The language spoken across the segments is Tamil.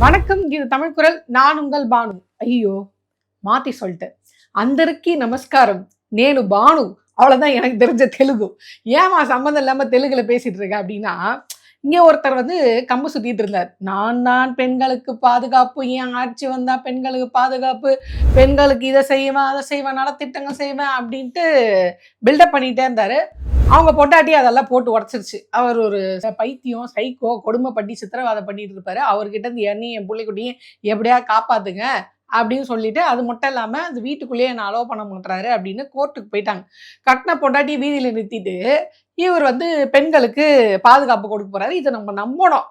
வணக்கம், இது தமிழ் குரல். நான் உங்கள் பானு. ஐயோ, மாத்தி சொல்லிட்டேன். అందరికీ நமஸ்காரம். நேனு பானு. அவ்வளவுதான் எனக்கு தெரிஞ்ச தெலுங்கு. ஏமா சம்மந்தம் இல்லாம தெலுங்குல பேசிட்டு இருக்க அப்படின்னா, இங்க ஒருத்தர் வந்து கம்பு சுத்திட்டு இருந்தார். நான் தான் பெண்களுக்கு பாதுகாப்பு, என் ஆட்சி வந்தா பெண்களுக்கு பாதுகாப்பு, பெண்களுக்கு இதை செய்வேன், அதை செய்வேன், நலத்திட்டங்கள் செய்வேன் அப்படின்ட்டு பில்டப் பண்ணிட்டே இருந்தாரு. அவங்க பொண்டாட்டி அதெல்லாம் போட்டு உடச்சிருச்சு. அவர் ஒரு பைத்தியம், சைக்கோ, கொடுமை பண்ணி சித்திரவதை பண்ணிட்டு இருப்பாரு. அவர்கிட்ட இருந்து என்னையும் என் பிள்ளைக்குட்டியும் எப்படியா காப்பாத்துங்க அப்படின்னு சொல்லிட்டு, அது மட்டும் இல்லாம அந்த வீட்டுக்குள்ளேயே என்ன அலோவ் பண்ண மாட்டாரு அப்படின்னு கோர்ட்டுக்கு போயிட்டாங்க. கட்டின பொண்டாட்டி வீதியில நிறுத்திட்டு இவர் வந்து பெண்களுக்கு பாதுகாப்பு கொடுக்க போறாரு. இதை நம்ம நம்பணும்.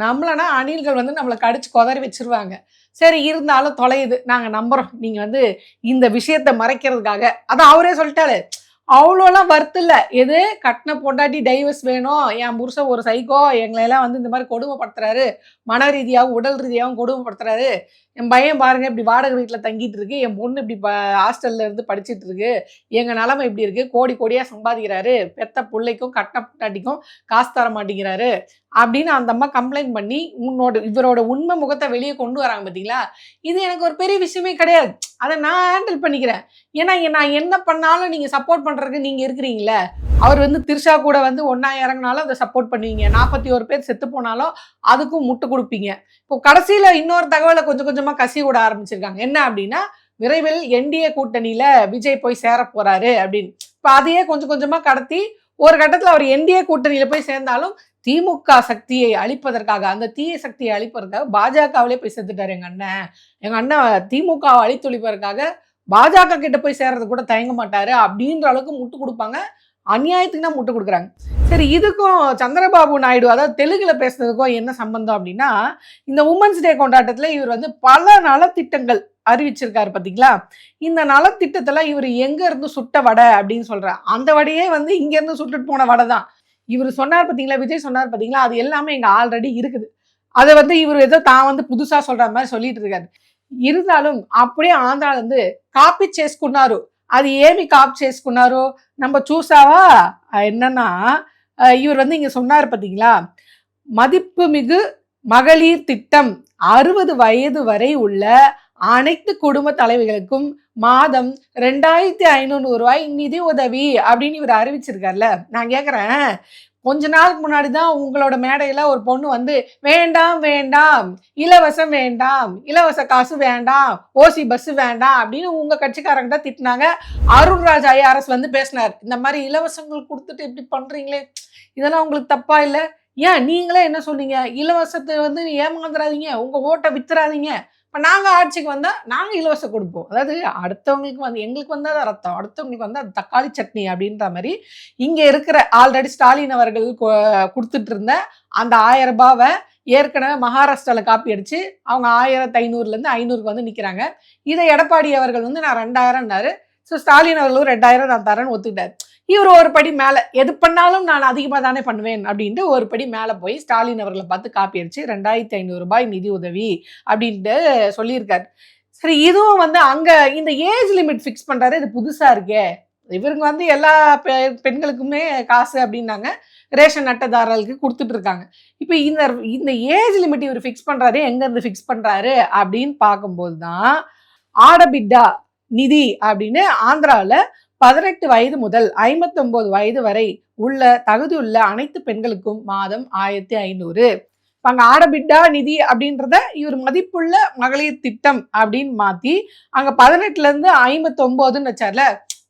நம்மளனா அணில்கள் வந்து நம்மளை கடிச்சு கொதறி வச்சிருவாங்க. சரி, இருந்தாலும் தொலையுது, நாங்க நம்புறோம். நீங்க வந்து இந்த விஷயத்த மறைக்கிறதுக்காக, அதான் அவரே சொல்லிட்டாரு, அவ்வளோலாம் வருத்து இல்லை. எது கட்டின பொண்டாட்டி டைவர்ஸ் வேணும், என் புருஷன் ஒரு சைக்கோ, எங்களையெல்லாம் வந்து இந்த மாதிரி கொடுமைப்படுத்துறாரு, மன ரீதியாகவும் உடல் ரீதியாகவும் கொடுமைப்படுத்துறாரு, என் பையன் பாருங்க இப்படி வாடகை வீட்டில் தங்கிட்டு இருக்கு, என் பொண்ணு இப்படி ஹாஸ்டல்ல இருந்து படிச்சுட்டு இருக்கு, எங்க நிலைமை இப்படி இருக்கு, கோடி கோடியா சம்பாதிக்கிறாரு, பெத்த பிள்ளைக்கும் கட்டின பொண்டாட்டிக்கும் காசு தர மாட்டேங்கிறாரு அப்படின்னு அந்த அம்மா கம்ப்ளைண்ட் பண்ணி இவரோட உண்மை முகத்தை வெளியே கொண்டு வராங்க பார்த்தீங்களா. இது எனக்கு ஒரு பெரிய விஷயமே கிடையாது. அதை நான் ஹேண்டில் பண்ணிக்கிறேன். ஏன்னா நான் என்ன பண்ணாலும் நீங்க சப்போர்ட் பண்றதுக்கு நீங்க இருக்கிறீங்களே. அவர் வந்து திரிஷா கூட வந்து ஒன்னா இறங்கினாலும் அதை சப்போர்ட் பண்ணுவீங்க, 41 பேர் செத்து போனாலும் அதுக்கும் முட்டு கொடுப்பீங்க. இப்போ கடைசியில இன்னொரு தகவலை கொஞ்சம் கொஞ்சமா கசி விட ஆரம்பிச்சிருக்காங்க. என்ன அப்படின்னா, விரைவில் என்டிஏ கூட்டணியில விஜய் போய் சேர போறாரு அப்படின்னு. இப்போ அதையே கொஞ்சம் கொஞ்சமா கடத்தி ஒரு கட்டத்தில் அவர் என்டிஏ கூட்டணியில போய் சேர்ந்தாலும் திமுக சக்தியை அழிப்பதற்காக, அந்த தீய சக்தியை அழிப்பதற்காக பாஜகவிலே போய் சேர்த்துட்டாரு எங்க அண்ணன் திமுகவை அழித்தொழிப்பதற்காக பாஜக கிட்ட போய் சேர்றது கூட தயங்க மாட்டாரு அப்படின்ற அளவுக்கு முட்டு கொடுப்பாங்க. அநியாயத்துக்கு தான் முட்டு கொடுக்குறாங்க. சரி, இதுக்கும் சந்திரபாபு நாயுடு அதாவது தெலுங்குல பேசுனதுக்கும் என்ன சம்பந்தம் அப்படின்னா, இந்த உமன்ஸ் டே கொண்டாட்டத்துல இவர் வந்து பல நலத்திட்டங்கள் அறிவிச்சிருக்காரு பார்த்தீங்களா. இந்த நலத்திட்டத்துல இவர் எங்க இருந்து சுட்ட வடை அப்படின்னு சொல்றார். அந்த வடையே வந்து இங்க இருந்து சுட்டுட்டு போன வடை தான். இவர் சொன்னார் பார்த்தீங்களா, விஜய் சொன்னார் பார்த்தீங்களா, அது எல்லாமே இங்க ஆல்ரெடி இருக்குது. அதை வந்து இவர் ஏதோ தான் வந்து புதுசா சொல்ற மாதிரி சொல்லிட்டு இருக்காரு. இருந்தாலும் அப்படியே ఆంధ్రాல இருந்து కాపీ చేసుకున్నారు. அது ஏமி காப்பி చేసుకున్నారు நம்ம చూసావా என்னன்னா, இவர் வந்து இங்க சொன்னார் பார்த்தீங்களா, மதிப்புமிகு மகளிர் திட்டம் 60 வயது வரை உள்ள அனைத்து குடும்ப தலைவிகளுக்கும் மாதம் 2500 ரூபாய் நிதி உதவி அப்படின்னு இவர் அறிவிச்சிருக்காருல்ல. நான் கேட்குறேன், கொஞ்ச நாளுக்கு முன்னாடி தான் உங்களோட மேடையில ஒரு பொண்ணு வந்து வேண்டாம் வேண்டாம், இலவசம் வேண்டாம், இலவச காசு வேண்டாம், ஓசி பஸ் வேண்டாம் அப்படின்னு உங்க கட்சிக்காரங்க தான் திட்டினாங்க. அருண்ராஜ் ஐஆர்எஸ் வந்து பேசினார், இந்த மாதிரி இலவசங்கள் கொடுத்துட்டு இப்படி பண்றீங்களே, இதெல்லாம் உங்களுக்கு தப்பா இல்லை? ஏன் நீங்களே என்ன சொன்னீங்க, இலவசத்தை வந்து ஏமாந்துடாதீங்க, உங்க ஓட்டை வித்துறாதீங்க, இப்போ நாங்கள் ஆட்சிக்கு வந்தால் நாங்கள் இலவசம் கொடுப்போம். அதாவது அடுத்தவங்களுக்கு வந்து எங்களுக்கு வந்தால் அது ரத்தம், அடுத்தவங்களுக்கு வந்து அது தக்காளி சட்னி அப்படின்ற மாதிரி இங்கே இருக்கிற ஆல்ரெடி ஸ்டாலின் அவர்கள் கொடுத்துட்டு இருந்த அந்த 1000 ரூபாவை ஏற்கனவே மகாராஷ்டிராவில் காப்பி அடித்து அவங்க 1500லேருந்து 500க்கு வந்து நிற்கிறாங்க. இதை எடப்பாடி அவர்கள் வந்து நான் 2000ன்னாரு. ஸோ ஸ்டாலின் அவர்களும் 2000 நான் தரேன்னு ஒத்துக்கிட்டார். இவர் ஒரு படி மேலே, எது பண்ணாலும் நான் அதிகமாக தானே பண்ணுவேன் அப்படின்ட்டு ஒரு படி மேலே போய் ஸ்டாலின் அவர்களை பார்த்து காப்பி அடிச்சு 2500 ரூபாய் நிதி உதவி அப்படின்ட்டு சொல்லியிருக்காரு. சரி, இதுவும் வந்து அங்கே இந்த ஏஜ் லிமிட் ஃபிக்ஸ் பண்ணுறாரு, இது புதுசாக இருக்கே. இவருங்க வந்து எல்லா பெண்களுக்குமே காசு அப்படின்னாங்க, ரேஷன் அட்டைதாரர்களுக்கு கொடுத்துட்டு இருக்காங்க. இப்போ இந்த ஏஜ் லிமிட் இவர் ஃபிக்ஸ் பண்ணுறாரு, எங்கேருந்து ஃபிக்ஸ் பண்ணுறாரு அப்படின்னு பார்க்கும்போது தான் ஆடபிட்டா நிதி அப்படின்னு ஆந்திராவில் 18 வயது முதல் 59 வயது வரை உள்ள தகுதியுள்ள அனைத்து பெண்களுக்கும் மாதம் 1500. அங்க ஆடபிட்டா நிதி அப்படின்றத இவர் மதிப்புள்ள மகளிர் திட்டம் அப்படின்னு மாத்தி அங்க 18லேருந்து 59ன்னு வச்சார்ல,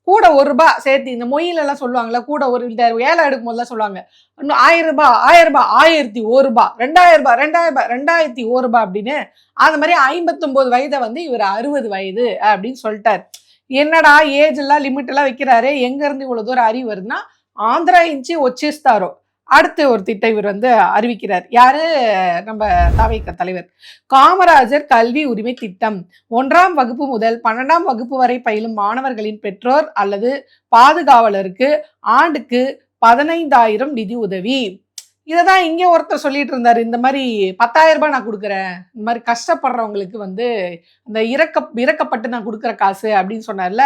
கூட 1 ரூபாய் சேர்த்து. இந்த மொயிலெல்லாம் சொல்லுவாங்கல்ல, கூட ஒரு ஏழை எடுக்கும் போதுலாம் சொல்லுவாங்க, இன்னும் 1000 ரூபாய் 1000 ரூபாய் 1001 ரூபாய் 2000 ரூபாய் 2000 ரூபாய் 2001 ரூபாய் அப்படின்னு அந்த மாதிரி 59 வயதை வந்து இவர் 60 வயது அப்படின்னு சொல்லிட்டார். என்னடா ஏஜ் எல்லாம் லிமிட் எல்லாம் வைக்கிறாரு, எங்க இருந்து இவ்வளவு தூரம் அறிவு வருதுன்னா, ஆந்திரா இன்ச்சு வச்சிஸ்தாரோ அடுத்து ஒரு திட்டம் இவர் வந்து அறிவிக்கிறார். யாரு, நம்ம தவைக்க தலைவர். காமராஜர் கல்வி உரிமை திட்டம். 1ஆம் வகுப்பு முதல் 12ஆம் வகுப்பு வரை பயிலும் மாணவர்களின் பெற்றோர் அல்லது பாதுகாவலருக்கு ஆண்டுக்கு 15,000 நிதி உதவி. இதை தான் இங்கே ஒருத்தர் சொல்லிட்டு இருந்தாரு. இந்த மாதிரி 10,000 ரூபாய் நான் கொடுக்குறேன், இந்த மாதிரி கஷ்டப்படுறவங்களுக்கு வந்து அந்த இறக்கப்பட்டு நான் கொடுக்குற காசு அப்படின்னு சொன்னார்ல.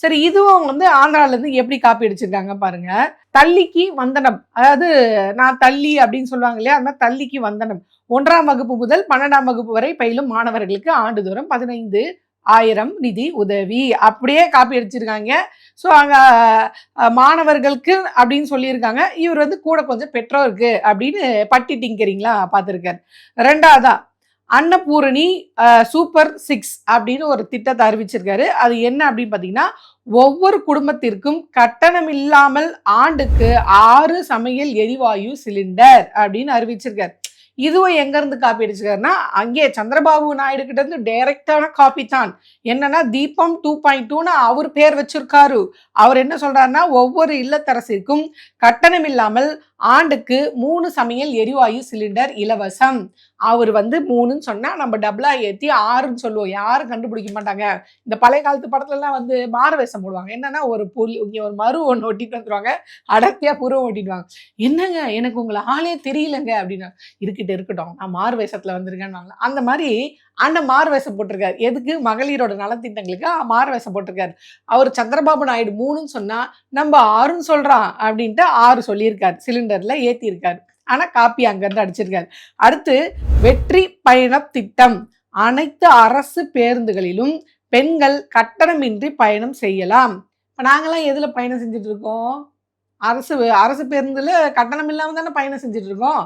சரி, இதுவும் வந்து ஆந்திராலேருந்து எப்படி காப்பி அடிச்சிருக்காங்க பாருங்க. தள்ளிக்கு வந்தனம், அதாவது நான் தள்ளி அப்படின்னு சொல்லுவாங்க இல்லையா, அந்த தள்ளிக்கு வந்தனம். 1ஆம் வகுப்பு முதல் 12ஆம் வகுப்பு வரை பயிலும் மாணவர்களுக்கு ஆண்டுதோறும் 15,000 நிதி உதவி அப்படியே காப்பி அடிச்சிருக்காங்க. ஸோ அங்கே மாணவர்களுக்கு அப்படின்னு சொல்லியிருக்காங்க. இவர் வந்து கூட கொஞ்சம் பெற்றோருக்கு அப்படின்னு பட்டி டிங்கரிங்களா பார்த்துருக்காரு. ரெண்டாவதா அன்னபூரணி சூப்பர் 6 அப்படின்னு ஒரு திட்டத்தை அறிவிச்சிருக்காரு. அது என்ன அப்படின்னு பார்த்தீங்கன்னா, ஒவ்வொரு குடும்பத்திற்கும் கட்டணம் இல்லாமல் ஆண்டுக்கு 6 சமையல் எரிவாயு சிலிண்டர் அப்படின்னு அறிவிச்சிருக்காரு. இதுவும் எங்க இருந்து காப்பி அடிச்சிருக்காருன்னா, அங்கே சந்திரபாபு நாயுடு கிட்ட இருந்து டைரக்டான காப்பி தான். என்னன்னா தீபம் 2.2ன்னு அவர் பேர் வச்சிருக்காரு. அவர் என்ன சொல்றாருன்னா, ஒவ்வொரு இல்லத்தரசிற்கும் கட்டணம் இல்லாமல் ஆண்டுக்கு 3 சமையல் எரிவாயு சிலிண்டர் இலவசம். அவர் வந்து 3ன்னு சொன்னா நம்ம டபுளா ஏற்றி 6ன்னு சொல்லுவோம். யாரும் கண்டுபிடிக்க மாட்டாங்க. இந்த பழைய காலத்து படத்துலலாம் வந்து மாறுவேஷம் போடுவாங்க. என்னன்னா ஒரு இங்கே ஒரு மறு ஒன்று ஒட்டிட்டு வந்துருவாங்க, அடர்த்தியா புருவம் ஒட்டிடுவாங்க. என்னங்க எனக்கு உங்களை ஆளே தெரியலங்க அப்படின்னா, இருக்கட்டும் நான் மாறு வேஷத்துல வந்திருக்கேன்னு. அந்த மாதிரி அண்ணன் மாறு வேஷம் போட்டிருக்காரு. எதுக்கு? மகளிரோட நலத்திட்டங்களுக்கு மாறு வேஷம் போட்டிருக்காரு. அவர் சந்திரபாபு நாயுடு 3ன்னு சொன்னா நம்ம 6ன்னு சொல்றான் அப்படின்ட்டு 6 சொல்லியிருக்காரு, சிலிண்டர்ல ஏற்றிருக்காரு. ஆனா காப்பி அங்கிருந்து அடிச்சிருக்காரு. அடுத்து வெற்றி பயண திட்டம். அனைத்து அரசு பேருந்துகளிலும் பெண்கள் கட்டணமின்றி பயணம் செய்யலாம். இப்ப நாங்கெல்லாம் எதுல பயணம் செஞ்சுட்டு இருக்கோம்? அரசு பேருந்துல கட்டணம் இல்லாம தானே பயணம் செஞ்சுட்டு இருக்கோம்.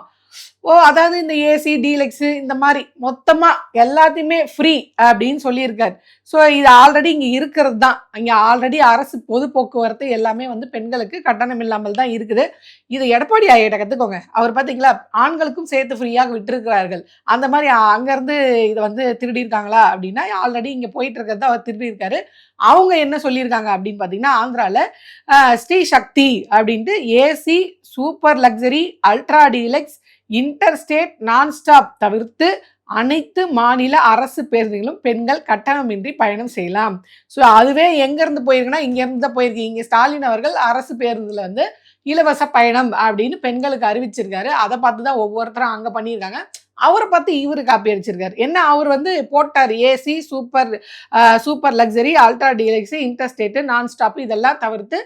அதாவது இந்த ஏசி டீலக்ஸ் இந்த மாதிரி மொத்தமா எல்லாத்தையுமே ஃப்ரீ அப்படின்னு சொல்லியிருக்காரு. ஸோ இது ஆல்ரெடி இங்க இருக்கிறது தான். அங்கே ஆல்ரெடி அரசு பொது போக்குவரத்து எல்லாமே வந்து பெண்களுக்கு கட்டணம் இல்லாமல் தான் இருக்குது. இது எடப்பாடி ஐயாட்ட கத்துக்கோங்க. அவர் பார்த்தீங்களா, ஆண்களுக்கும் சேர்த்து ஃப்ரீயாக விட்டுருக்கிறார்கள். அந்த மாதிரி அங்கேருந்து இதை வந்து திருடியிருக்காங்களா அப்படின்னா, ஆல்ரெடி இங்கே போயிட்டு இருக்கிறது அவர் திருடியிருக்காரு. அவங்க என்ன சொல்லியிருக்காங்க அப்படின்னு பார்த்தீங்கன்னா, ஆந்திராவில் ஸ்ரீ சக்தி அப்படின்ட்டு AC super luxury ultra deluxe interstate nonstop தவிர்த்து அனைத்து மாநில அரசு பேருந்துகளும் பெண்கள் கட்டணமின்றி பயணம் செய்யலாம். ஸோ அதுவே எங்கேருந்து போயிருக்குன்னா, இங்கேருந்து தான் போயிருக்கு. இங்கே ஸ்டாலின் அவர்கள் அரசு பேருந்தில் வந்து இலவச பயணம் அப்படின்னு பெண்களுக்கு அறிவிச்சிருக்காரு. அதை பார்த்து தான் ஒவ்வொருத்தரும் அங்கே பண்ணியிருக்காங்க. அவரை பார்த்து இவரு காப்பி அடிச்சிருக்காரு. என்ன அவர் வந்து போட்டார், AC super luxury ultra deluxe interstate நான் ஸ்டாப் இதெல்லாம் தவிர்த்து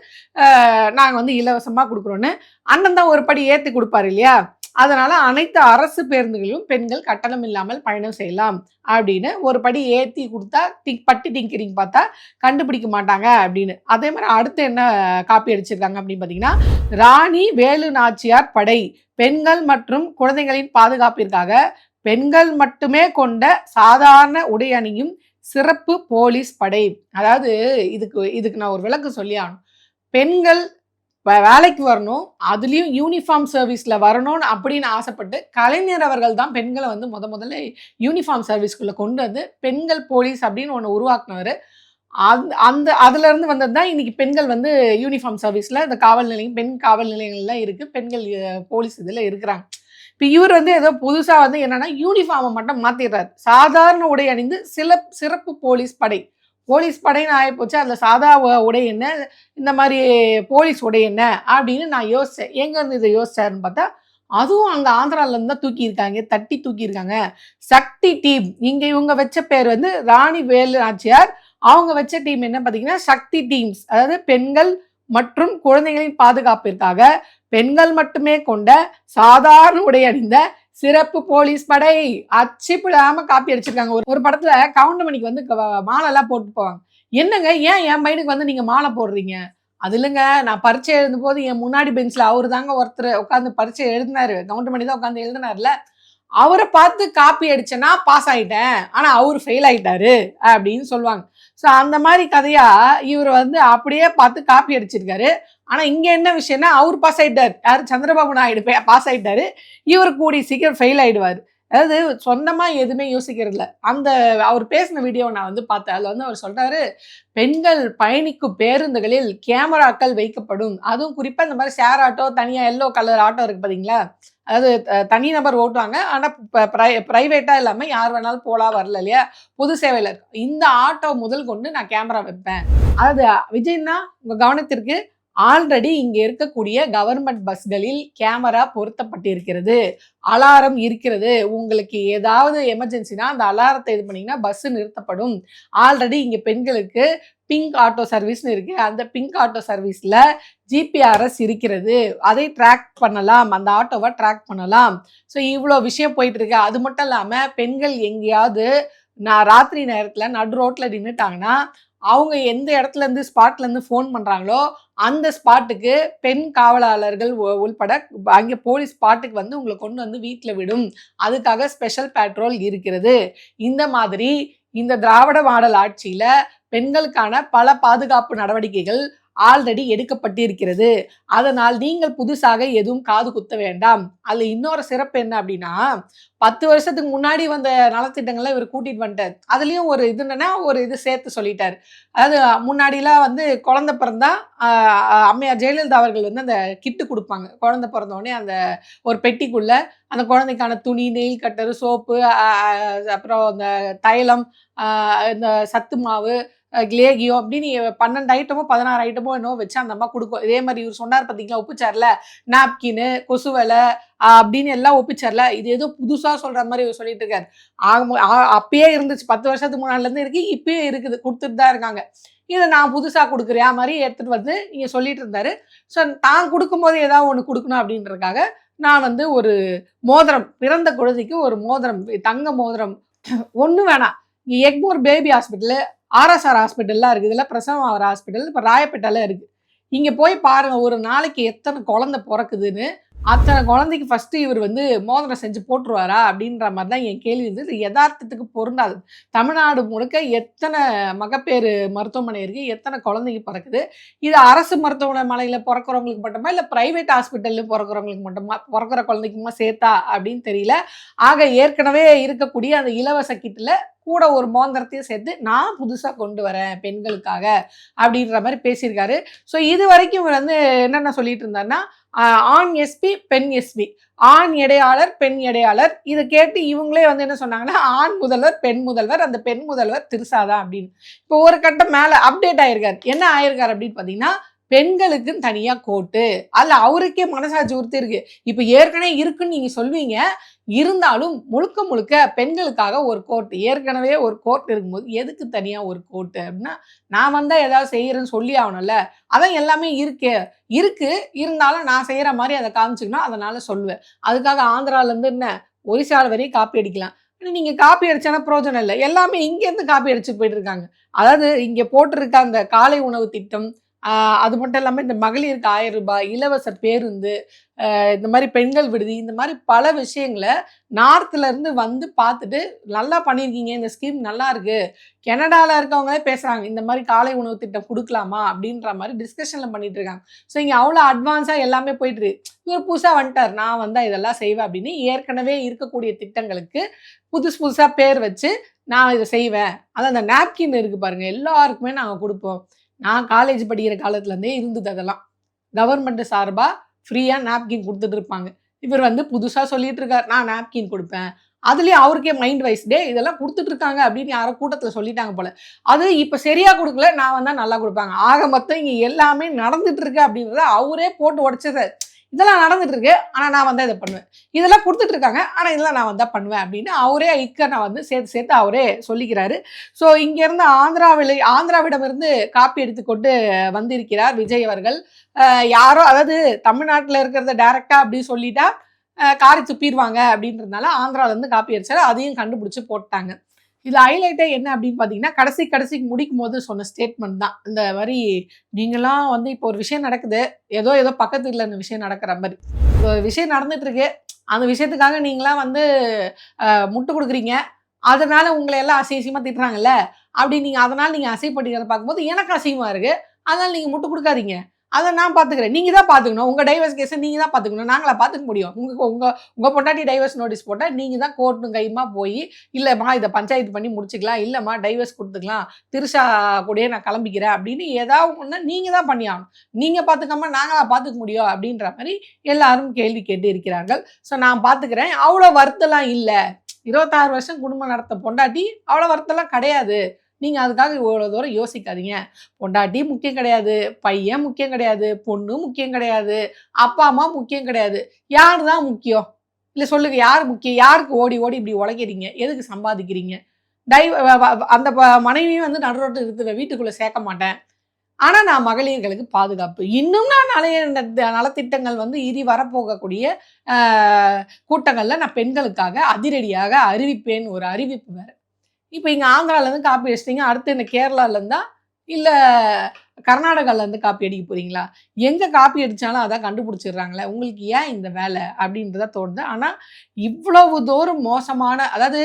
நாங்கள் வந்து இலவசமாக கொடுக்குறோன்னு. அண்ணன் தான் ஒரு படி ஏற்றி கொடுப்பாரு இல்லையா. அதனால அனைத்து அரசு பேருந்துகளிலும் பெண்கள் கட்டணம் இல்லாமல் பயணம் செய்யலாம் அப்படின்னு ஒரு படி ஏற்றி கொடுத்தா பட்டி டிங்கரிங் பார்த்தா கண்டுபிடிக்க மாட்டாங்க அப்படின்னு. அதே மாதிரி அடுத்து என்ன காப்பி அடிச்சிருக்காங்க அப்படின்னு பார்த்தீங்கன்னா, ராணி வேலு நாச்சியார் படை பெண்கள் மற்றும் குழந்தைகளின் பாதுகாப்பிற்காக பெண்கள் மட்டுமே கொண்ட சாதாரண உடை அணியும் சிறப்பு போலீஸ் படை. அதாவது இதுக்கு நான் ஒரு விளக்கு சொல்லி ஆகணும். பெண்கள் வேலைக்கு வரணும், அதுலேயும் யூனிஃபார்ம் சர்வீஸில் வரணும்னு அப்படின்னு ஆசைப்பட்டு கலைஞர் அவர்கள் தான் பெண்களை வந்து முதல்ல யூனிஃபார்ம் சர்வீஸ்குள்ளே கொண்டு வந்து பெண்கள் போலீஸ் அப்படின்னு ஒன்று உருவாக்குனவர். அதுலேருந்து வந்தது தான் இன்னைக்கு பெண்கள் வந்து யூனிஃபார்ம் சர்வீஸில் இந்த காவல் நிலையம், பெண் காவல் நிலையங்கள்லாம் இருக்குது, பெண்கள் போலீஸ் இதில் இருக்கிறாங்க. இப்போ இவர் வந்து ஏதோ புதுசாக வந்து என்னன்னா யூனிஃபார்மை மட்டும் மாற்றிடுறாரு. சாதாரண உடை அணிந்து சிறப்பு போலீஸ் படைன்னு ஆகிப்போச்சு. அதில் சாதா உடை என்ன, இந்த மாதிரி போலீஸ் உடை என்ன அப்படின்னு நான் யோசித்தேன். எங்கேருந்து இதை யோசிச்சாருன்னு பார்த்தா, அதுவும் அங்கே ஆந்திராவிலேருந்து தான் தூக்கியிருக்காங்க. சக்தி டீம். இங்கே இவங்க வச்ச பேர் வந்து ராணி வேலு நாச்சியார். அவங்க வச்ச டீம் என்ன பார்த்தீங்கன்னா சக்தி டீம்ஸ். அதாவது பெண்கள் மற்றும் குழந்தைகளின் பாதுகாப்பிற்காக பெண்கள் மட்டுமே கொண்ட சாதாரண உடை அணிந்த சிறப்பு போலீஸ் படை. அச்சிப்பிடாம காப்பி அடிச்சிருக்காங்க. ஒரு படத்துல கவுண்டமணிக்கு வந்து மாலை எல்லாம் போட்டு போவாங்க. என்னங்க ஏன் என் பையனுக்கு வந்து நீங்க மாலை போடுறீங்க? அது இல்லைங்க, நான் பரீட்சை எழுதும் போது என் முன்னாடி பெஞ்சில் அவரு தாங்க ஒருத்தர் உட்காந்து பரீட்சை எழுதினாரு, கவுண்டமணி தான் உட்காந்து எழுதினார்ல, அவரை பார்த்து காப்பி அடிச்சேன்னா பாஸ் ஆயிட்டேன், ஆனா அவரு ஃபெயில் ஆயிட்டாரு அப்படின்னு சொல்லுவாங்க. ஸோ அந்த மாதிரி கதையா இவர் வந்து அப்படியே பார்த்து காப்பி அடிச்சிருக்காரு. ஆனா இங்க என்ன விஷயம்னா, அவர் பாஸ் ஆயிட்டார். யாரு? சந்திரபாபு நாயுடு பாஸ் ஆயிட்டாரு. இவர் கூடி சீக்கிரம் ஃபெயில் ஆயிடுவார். அதாவது சொந்தமா எதுவுமே யோசிக்கிறது இல்லை. அவர் பேசின வீடியோவை நான் வந்து பார்த்தேன். அதில் வந்து அவர் சொல்றாரு, பெண்கள் பயணிக்கும் பேருந்துகளில் கேமராக்கள் வைக்கப்படும். அதுவும் குறிப்பாக இந்த மாதிரி ஷேர் ஆட்டோ, தனியாக எல்லோ கலர் ஆட்டோ இருக்கு பார்த்தீங்களா, அதாவது தனிநபர் ஓட்டுவாங்க, ஆனால் ப்ரைவேட்டாக இல்லாமல் யார் வேணாலும் போலாம் வரல இல்லையா, பொது சேவையில் இருக்கு. இந்த ஆட்டோ முதல் கொண்டு நான் கேமரா வைப்பேன். அதாவது விஜய்னா உங்கள் கவனத்திற்கு ஆல்ரெடி இங்க இருக்கக்கூடிய கவர்மெண்ட் பஸ்களில் கேமரா பொருத்தப்பட்டிருக்கிறது, அலாரம் இருக்கிறது. உங்களுக்கு ஏதாவது எமர்ஜென்சினா அந்த அலாரத்தை இது பண்ணீங்கன்னா பஸ் நிறுத்தப்படும். ஆல்ரெடி இங்க பெண்களுக்கு பிங்க் ஆட்டோ சர்வீஸ்னு இருக்கு. அந்த பிங்க் ஆட்டோ சர்வீஸ்ல ஜிபிஆர்எஸ் இருக்கிறது. அதை ட்ராக் பண்ணலாம். அந்த ஆட்டோவை ட்ராக் பண்ணலாம். ஸோ இவ்வளோ விஷயம் போயிட்டு இருக்கு. அது மட்டும் இல்லாம பெண்கள் எங்கேயாவது நான் ராத்திரி நேரத்துல நடு ரோட்ல நின்னுட்டாங்கன்னா, அவங்க எந்த இடத்துல இருந்து ஸ்பாட்ல இருந்து ஃபோன் பண்றாங்களோ, அந்த ஸ்பாட்டுக்கு பெண் காவலாளர்கள் உள்பட அங்கே போலீஸ் ஸ்பாட்டுக்கு வந்து உங்கள கொண்டு வந்து வீட்ல விடும். அதுக்காக ஸ்பெஷல் பேட்ரோல் இருக்கிறது. இந்த மாதிரி இந்த திராவிட மாடல் ஆட்சியில பெண்களுக்கான பல பாதுகாப்பு நடவடிக்கைகள் ஆல்ரெடி எடுக்கப்பட்டிருக்கிறது. அதனால் நீங்கள் புதுசாக எதுவும் காது குத்த வேண்டாம். அதுல இன்னொரு சிறப்பு என்ன அப்படின்னா, 10 வருஷத்துக்கு முன்னாடி வந்த நலத்திட்டங்களை இவர் கூட்டிட்டு வந்துட்டார். அதுலயும் ஒரு இது என்னன்னா, ஒரு இது சேர்த்து சொல்லிட்டார். அதாவது முன்னாடிலாம் வந்து குழந்தை பிறந்தா அம்மையார் ஜெயலலிதா அவர்கள் வந்து அந்த கிட்டு கொடுப்பாங்க. குழந்தை பிறந்த உடனே அந்த ஒரு பெட்டிக்குள்ள அந்த குழந்தைக்கான துணி, நெயில் கட்டர், சோப்பு, அப்புறம் அந்த தைலம், இந்த சத்து மாவு, லேகியம் அப்படின்னு 12 ஐட்டமோ 16 ஐட்டமோ என்னவோ வச்சு அந்த அம்மா கொடுக்கும். இதே மாதிரி இவர் சொன்னார் பார்த்தீங்களா, ஒப்பிச்சார்ல, நாப்கின்னு, கொசுவலை அப்படின்னு எல்லாம் ஒப்பிச்சார்ல. இது ஏதோ புதுசா சொல்ற மாதிரி இவர் சொல்லிட்டு இருக்காரு. அப்பயே இருந்துச்சு, 10 வருஷத்துக்கு முன்னாடில இருந்து இருக்கு, இப்பயே இருக்குது, கொடுத்துட்டு தான் இருக்காங்க. இதை நான் புதுசா கொடுக்குறேன் மாதிரி எடுத்துட்டு வந்து இங்க சொல்லிட்டு இருந்தாரு. ஸோ நான் கொடுக்கும்போது ஏதாவது ஒன்று கொடுக்கணும் அப்படின்றதுக்காக நான் வந்து ஒரு மோதிரம், பிறந்த குழந்தைக்கு ஒரு மோதிரம், தங்க மோதிரம் ஒன்றும் வேணாம். இங்கே எக்மோர் பேபி ஹாஸ்பிட்டலு, ஆர்எஸ்ஆர் ஹாஸ்பிட்டல்லாம் இருக்குது, இல்லை பிரசவம் ஆகிற ஹாஸ்பிட்டல் இப்போ ராயப்பேட்டால இருக்குது. இங்கே போய் பாருங்க, ஒரு நாளைக்கு எத்தனை குழந்தை பிறக்குதுன்னு. அத்தனை குழந்தைக்கு ஃபர்ஸ்ட் இவர் வந்து மோதிரம் செஞ்சு போட்டுருவாரா அப்படின்ற மாதிரி தான் என் கேள்வி வந்து. இது யதார்த்தத்துக்கு பொருந்தாது. தமிழ்நாடு முழுக்க எத்தனை மகப்பேறு மருத்துவமனை இருக்குது, எத்தனை குழந்தைக்கு பிறக்குது. இது அரசு மருத்துவமனையில் பிறக்கிறவங்களுக்கு மட்டுமா, இல்லை ப்ரைவேட் ஹாஸ்பிட்டலில் பிறக்கிறவங்களுக்கு மட்டுமா, பிறக்கிற குழந்தைக்குமா சேர்த்தா அப்படின்னு தெரியல. ஆக ஏற்கனவே இருக்கக்கூடிய அந்த இலவச கிட்டில் கூட ஒரு மோதிரத்தையும் சேர்த்து நான் புதுசாக கொண்டு வரேன் பெண்களுக்காக அப்படின்ற மாதிரி பேசியிருக்காரு. ஸோ இது வரைக்கும் இவர் வந்து என்னென்ன சொல்லிட்டு இருந்தாருன்னா, ஆண் எஸ்பி, பெண் எஸ்பி, ஆண் எடையாளர், பெண் எடையாளர். இதை கேட்டு இவங்களே வந்து என்ன சொன்னாங்கன்னா, ஆண் முதல்வர், பெண் முதல்வர், அந்த பெண் முதல்வர் திருசாதான் அப்படின்னு. இப்போ ஒரு கட்டம் மேலே அப்டேட் ஆயிருக்காரு. என்ன ஆயிருக்காரு அப்படின்னு பார்த்தீங்கன்னா, பெண்களுக்குன்னு தனியா கோட்டு. அதுல அவருக்கே மனசாட்சி உறுத்தி இருக்கு. இப்ப ஏற்கனவே இருக்குன்னு நீங்க சொல்வீங்க, இருந்தாலும் முழுக்க முழுக்க பெண்களுக்காக ஒரு கோட், ஏற்கனவே ஒரு கோட் இருக்கும்போது எதுக்கு தனியா ஒரு கோட்டு அப்படின்னா, நான் வந்தா ஏதாவது செய்யறேன்னு சொல்லி ஆகணும்ல. அதான் எல்லாமே இருக்கு, இருந்தாலும் நான் செய்யற மாதிரி அதை காமிச்சுக்கணும், அதனால சொல்லுவேன். அதுக்காக ஆந்திரால இருந்து என்ன ஒரிசால வரையும் காப்பி அடிக்கலாம். நீங்க காப்பி அடிச்சானா பிரயோஜனம் இல்லை. எல்லாமே இங்க இருந்து காப்பி அடிச்சு போயிட்டு இருக்காங்க. அதாவது இங்க போட்டிருக்க அந்த காலை உணவு திட்டம், அது மட்டும் இல்லாம இந்த மகளிருக்கு ரூ. 1000 இலவச பேருந்து, இந்த மாதிரி பெண்கள் விடுதி, இந்த மாதிரி பல விஷயங்களை நார்த்ல இருந்து வந்து பார்த்துட்டு நல்லா பண்ணியிருக்கீங்க, இந்த ஸ்கீம் நல்லா இருக்கு. கனடால இருக்கவங்களே பேசுறாங்க, இந்த மாதிரி காலை உணவு திட்டம் கொடுக்கலாமா அப்படின்ற மாதிரி டிஸ்கஷன்ல பண்ணிட்டு இருக்காங்க. ஸோ இங்க அவ்வளோ அட்வான்ஸா எல்லாமே போயிட்டு இருக்கு. இவர் புதுசா வந்துட்டார், நான் வந்தா இதெல்லாம் செய்வேன் அப்படின்னு. ஏற்கனவே இருக்கக்கூடிய திட்டங்களுக்கு புதுசு புதுசா பேர் வச்சு நான் இதை செய்வேன். அதான் அந்த நாப்கின் இருக்கு பாருங்க, எல்லாருக்குமே நாங்கள் கொடுப்போம். நான் காலேஜ் படிக்கிற காலத்துலேருந்தே இருந்தது அதெல்லாம். கவர்மெண்ட் சார்பாக ஃப்ரீயாக நாப்கின் கொடுத்துட்டு இருப்பாங்க. இவர் வந்து புதுசாக சொல்லிட்டு இருக்கார், நான் நாப்கின் கொடுப்பேன். அதுலேயும் அவருக்கே மைண்ட் வைஸ், டே இதெல்லாம் கொடுத்துட்டு இருக்காங்க அப்படின்னு யாரோ கூட்டத்தில் சொல்லிட்டாங்க போல. அது இப்போ சரியா கொடுக்கல, நான் வந்தால் நல்லா கொடுப்பாங்க. ஆக மொத்தம் இங்கே எல்லாமே நடந்துட்டு இருக்கு அப்படின்றத அவரே போட்டு உடச்சிடுறாரு. இதெல்லாம் நடந்துட்டு இருக்கு, ஆனால் நான் வந்தால் இதை பண்ணுவேன். இதெல்லாம் கொடுத்துட்டு இருக்காங்க, ஆனால் இதெல்லாம் நான் வந்தால் பண்ணுவேன் அப்படின்னு அவரே நான் வந்து சேர்த்து அவரே சொல்லிக்கிறாரு. ஸோ இங்கேருந்து ஆந்திராவிடமிருந்து காப்பி எடுத்துக்கொண்டு வந்திருக்கிறார் விஜய் அவர்கள். யாரோ, அதாவது தமிழ்நாட்டில் இருக்கிறத டைரக்டா அப்படி சொல்லிட்டா காரி துப்பிடுவாங்க அப்படின்றதுனால ஆந்திராவிலேருந்து காப்பி அடிச்சாரு. அதையும் கண்டுபிடிச்சி போட்டாங்க. இதில் ஹைலைட்டே என்ன அப்படின்னு பார்த்தீங்கன்னா, கடைசிக்கு முடிக்கும் போது சொன்ன ஸ்டேட்மெண்ட் தான். இந்த மாதிரி நீங்களாம் வந்து இப்போ ஒரு விஷயம் நடக்குது, ஏதோ பக்கத்து வீட்டில் இந்த விஷயம் நடக்கிற மாதிரி ஒரு விஷயம் நடந்துட்டு இருக்கு. அந்த விஷயத்துக்காக நீங்களாம் வந்து முட்டு கொடுக்குறீங்க, அதனால உங்களை எல்லாம் அசிங்கமாக திட்டுறாங்கல்ல, அப்படி அதனால நீங்கள் அசிங்கப்பட்டுக்கிறத பார்க்கும்போது எனக்கு அசிங்கமாக இருக்குது, அதனால நீங்கள் முட்டு கொடுக்காதீங்க, அதை நான் பார்த்துக்கிறேன். நீங்கள் தான் பார்த்துக்கணும். உங்கள் டைவர்ஸ் கேஸை நீங்கள் தான் பார்த்துக்கணும். நாங்களா பார்த்துக்க முடியும்? உங்கள் பொண்டாட்டி டைவர்ஸ் நோட்டீஸ் போட்டால் நீங்கள் தான் கோர்ட்டும் கையுமா போய், இல்லைம்மா இதை பஞ்சாயத்து பண்ணி முடிச்சுக்கலாம், இல்லைம்மா டைவர்ஸ் கொடுத்துக்கலாம், திருஷா கூடயே நான் கிளம்பிக்கிறேன் அப்படின்னு ஏதாவது ஒன்று நீங்கள் தான் பண்ணி ஆகணும். நீங்கள் பார்த்துக்காம நாங்களா பார்த்துக்க முடியும் அப்படின்ற மாதிரி எல்லாரும் கேள்வி கேட்டு இருக்கிறார்கள். ஸோ நான் பார்த்துக்கிறேன், அவ்வளோ வருத்தம்லாம் இல்லை. 26 வருஷம் குடும்பம் நடத்த பொண்டாட்டி அவ்வளோ வருத்தம்லாம் கிடையாது நீங்க அதுக்காக இவ்வளவு தூரம் யோசிக்காதீங்க. பொண்டாட்டி முக்கியம் கிடையாது, பையன் முக்கியம் கிடையாது, பொண்ணு முக்கியம் கிடையாது, அப்பா அம்மா முக்கியம் கிடையாது. யாரு தான் முக்கியம்? இல்ல சொல்லுங்க, யார் முக்கியம்? யாருக்கு ஓடி ஓடி இப்படி உழைக்கிறீங்க? எதுக்கு சம்பாதிக்கிறீங்க? டைவ் வ வ அந்த மனைவியும் வந்து நடுரோட்டுல நிறுத்துவேன். வீட்டுக்குள்ள சேர்க்க மாட்டேன். ஆனா, நான் மகளிர்களுக்கு பாதுகாப்பு. இன்னும் நான் நெறைய நலத்திட்டங்கள் வந்து இனி வரப்போகக்கூடிய அ கூட்டங்கள்ல நான் பெண்களுக்காக அதிரடியாக அறிவிப்பேன். ஒரு அறிவிப்பு வேற. இப்ப இங்க ஆந்திராலருந்து காப்பி அடிச்சிட்டீங்க. அடுத்து இந்த கேரளாலருந்தா, இல்ல கர்நாடகாலருந்து காப்பி அடிக்க போறீங்களா? எங்க காப்பி அடிச்சாலும் அதான் கண்டுபிடிச்சிடுறாங்களே. உங்களுக்கு ஏன் இந்த வேல? அப்படின்றதா தோணுது. ஆனா, இவ்வளவு தூரம் மோசமான அதாவது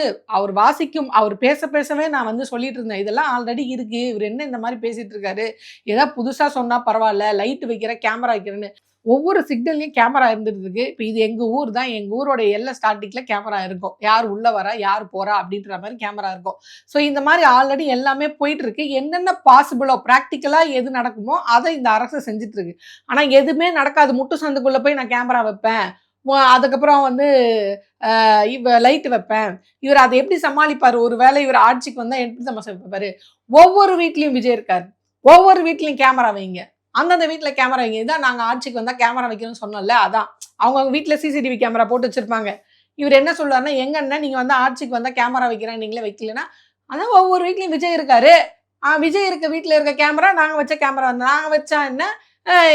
அவர் பேச பேசவே நான் வந்து சொல்லிட்டு இருந்தேன். இதெல்லாம் ஆல்ரெடி இருக்கு. இவரு என்ன இந்த மாரி பேசிட்டு இருக்காரு? ஏதாவது புதுசா சொன்னா பரவால்ல. லைட் வைக்கிறேன், கேமரா வைக்கிறேன்னு. ஒவ்வொரு சிக்னல்லயும் கேமரா இருந்துட்டு இருக்கு. இப்ப இது எங்க ஊர் தான். எங்க ஊரோட எல்லை ஸ்டார்டிங்ல கேமரா இருக்கும். யார் உள்ள வரா? யார் போறா? அப்படின்ற மாரி கேமரா இருக்கும். ஸோ இந்த மாரி ஆல்ரெடி எல்லாமே போயிட்டு இருக்கு. என்னென்ன பாசிபிளோ பிராக்டிகலா எது நடக்குமோ, அத இந்த அரசு செஞ்சுட்டு இருக்கு. ஆனா எதுவுமே நடக்காது. முட்டு சந்துக்குள்ள போய் நான் கேமரா வைப்பேன். அதுக்கப்புறம் வந்து லைட் வைப்பேன். இவர் அத எப்படி சமாளிப்பாரு? ஒரு வேளை இவர் ஆட்சிக்கு வந்தா எப்படி சமாளிப்பாரு? ஒவ்வொரு வீட்லயும் விஜய் இருக்காரு. ஒவ்வொரு வீட்லயும் கேமரா வைங்க. அந்தந்த வீட்ல கேமரா வைங்க. இதான் நாங்க ஆட்சிக்கு வந்தா கேமரா வைக்கிறோம்னு சொன்னோம்ல, அதான். அவங்கவங்க வீட்ல சிசிடிவி கேமரா போட்டு வச்சிருப்பாங்க. இவரு என்ன சொல்றாருன்னா, "எங்க அண்ணன் நீங்க வந்து ஆட்சிக்கு வந்தா கேமரா வைக்கிறேன், நீங்களே வைக்கலன்னா?" அதான் ஒவ்வொரு வீட்லயும் விஜய் இருக்காரு. விஜய் இருக்க வீட்ல இருக்க கேமரா, நாங்க வச்ச கேமரா. நாங்க வச்சா என்ன?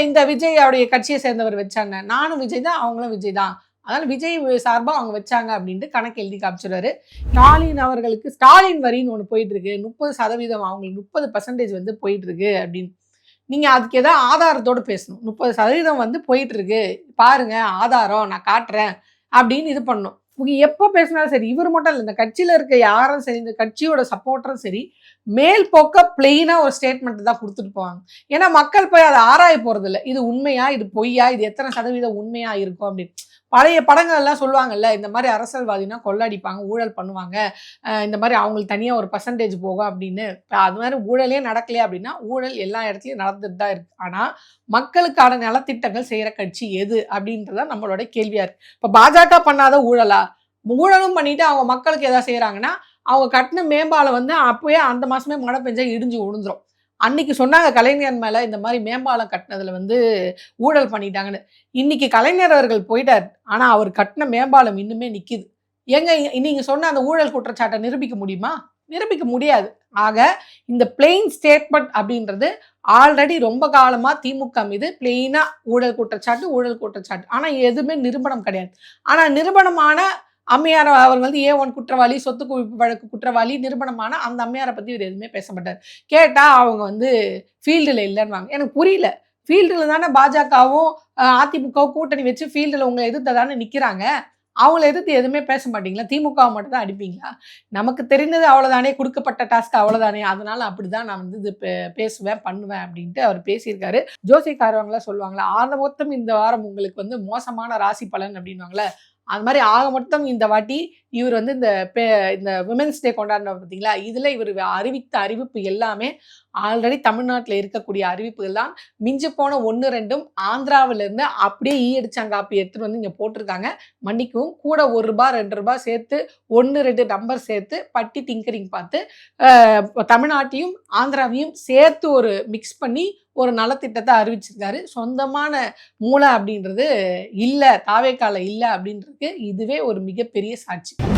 இந்த விஜய் அவருடைய கட்சிய சேர்ந்தவர் வச்சா என்ன? நானும் விஜய் தான், அவங்களும் விஜய் தான். அதனால விஜய் சார்பா அவங்க வச்சாங்க அப்படின்ட்டு கணக்கு எழுதி காமிச்சுருவாரு. ஸ்டாலின் அவர்களுக்கு ஸ்டாலின் வரின்னு ஒண்ணு போயிட்டு இருக்கு. 30% அவங்களுக்கு 30% வந்து போயிட்டு இருக்கு அப்படின்னு. நீங்க அதுக்கு ஏதாவது ஆதாரத்தோட பேசணும். 30% வந்து போயிட்டு இருக்கு. பாருங்க ஆதாரம் நான் காட்டுறேன் அப்படின்னு இது பண்ணணும். இவங்க எப்ப பேசினாலும் சரி, இவர் மட்டும் இல்ல. இந்த கட்சியில இருக்க யாரும் சரி, இந்த கட்சியோட சப்போர்ட்டரும் சரி, மேல் போக்க பிளெயினா ஒரு ஸ்டேட்மெண்ட் தான் குடுத்துட்டு போவாங்க. ஏன்னா மக்கள் போய் அத ஆராய போறதில்ல. இது உண்மையா? இது பொய்யா? இது எத்தன சதவீதம் உண்மையா இருக்கும் அப்படின்னு. பழைய படங்கள்லாம் சொல்லுவாங்கல்ல, இந்த மாரி அரசியல்வாதினா கொள்ளடிப்பாங்க, ஊழல் பண்ணுவாங்க. இந்த மாரி அவங்களுக்கு தனியா ஒரு பெர்சன்டேஜ் போகும் அப்படின்னு. அது மாரி ஊழலே நடக்கலையே அப்படின்னா, ஊழல் எல்லா இடத்துலயும் நடந்துட்டு தான் இருக்கு. ஆனா, மக்களுக்கான நலத்திட்டங்கள் செய்யற கட்சி எது? அப்படின்றது தான் நம்மளோட கேள்வியா இருக்கு. இப்ப பாஜக பண்ணாத ஊழலா? ஊழலும் பண்ணிட்டு அவங்க மக்களுக்கு ஏதாவது செய்றாங்கன்னா, அவங்க கட்டுன மேம்பாலம் வந்து அப்பயே அந்த மாசமே மழை பெஞ்சா இடிஞ்சு விழுந்துரும். அன்னைக்கு சொன்னாங்க கலைஞர் மேல இந்த மாரி மேம்பாலம் கட்டுனதுல வந்து ஊழல் பண்ணிட்டாங்கன்னு. இன்னைக்கு கலைஞர் அவர்கள் போயிட்டாரு. ஆனா அவர் கட்டுன மேம்பாலம் இன்னுமே நிக்குது. ஏங்க நீங்க சொன்ன அந்த ஊழல் குற்றச்சாட்ட நிரூபிக்க முடியுமா? நிரூபிக்க முடியாது. ஆக இந்த பிளெயின் ஸ்டேட்மெண்ட் அப்படின்றது ஆல்ரெடி ரொம்ப காலமா திமுக மீது பிளெயினா ஊழல் குற்றச்சாட்டு, ஊழல் குற்றச்சாட்டு. ஆனா எதுவுமே நிரூபணம் கிடையாது. ஆனா நிரூபணமான அம்மையார் அவர் வந்து A1 குற்றவாளி, சொத்து குவிப்பு வழக்கு குற்றவாளி நிரூபணமான அந்த அம்மையார பத்தி இவரு எதுவுமே பேச மாட்டாரு. கேட்டா அவங்க வந்து ஃபீல்டுல இல்லன்னுவாங்க. எனக்கு புரியல. ஃபீல்டுல தானே பாஜகவும், அதிமுகவும் கூட்டணி வச்சு ஃபீல்டுல உங்கள எதிர்த்து தானே நிக்கிறாங்க. அவங்கள எதிர்த்து எதுவுமே பேச மாட்டீங்களா? திமுகவ மட்டும் தான் அடிப்பீங்களா? நமக்கு தெரிந்தது அவ்வளோதானே, குடுக்கப்பட்ட டாஸ்க் அவ்வளோதானே. அதனால அப்படிதான் நான் வந்து இது பேசுவேன், பண்ணுவேன் அப்படின்ட்டு அவர் பேசியிருக்காரு. ஜோசியக்காரவங்கலாம் சொல்லுவாங்கல்ல, ஆக மொத்தம் இந்த வாரம் உங்களுக்கு வந்து மோசமான ராசி பலன் அப்படின்னுவாங்கல்ல. அது மாரி ஆக மொத்தம் இந்த வாட்டி இவர் வந்து இந்த விமென்ஸ் டே கொண்டாடினார் பார்த்தீங்களா? இதுல இவரு அறிவித்த அறிவிப்பு எல்லாமே ஆல்ரெடி தமிழ்நாட்டுல இருக்கக்கூடிய அறிவிப்புகள் தான். மிஞ்சி போன 1, 2ம் ஆந்திராவிலிருந்து அப்படியே ஈயடிச்சாங்காப்பி எடுத்துட்டு வந்து இங்க போட்டிருக்காங்க. மன்னிக்கவும். கூட ரூ. 1 ரூ. 2 சேர்த்து 1, 2 நம்பர் சேர்த்து பட்டி டிங்கரிங் பார்த்து தமிழ்நாட்டையும், ஆந்திராவையும் சேர்த்து ஒரு மிக்ஸ் பண்ணி ஒரு நலத்திட்டத்த அறிவிச்சிருக்காரு. சொந்தமான மூளை அப்படின்றது இல்ல, தாவேக்கால இல்ல அப்படின்றதுக்கு இதுவே ஒரு மிகப்பெரிய சாட்சி.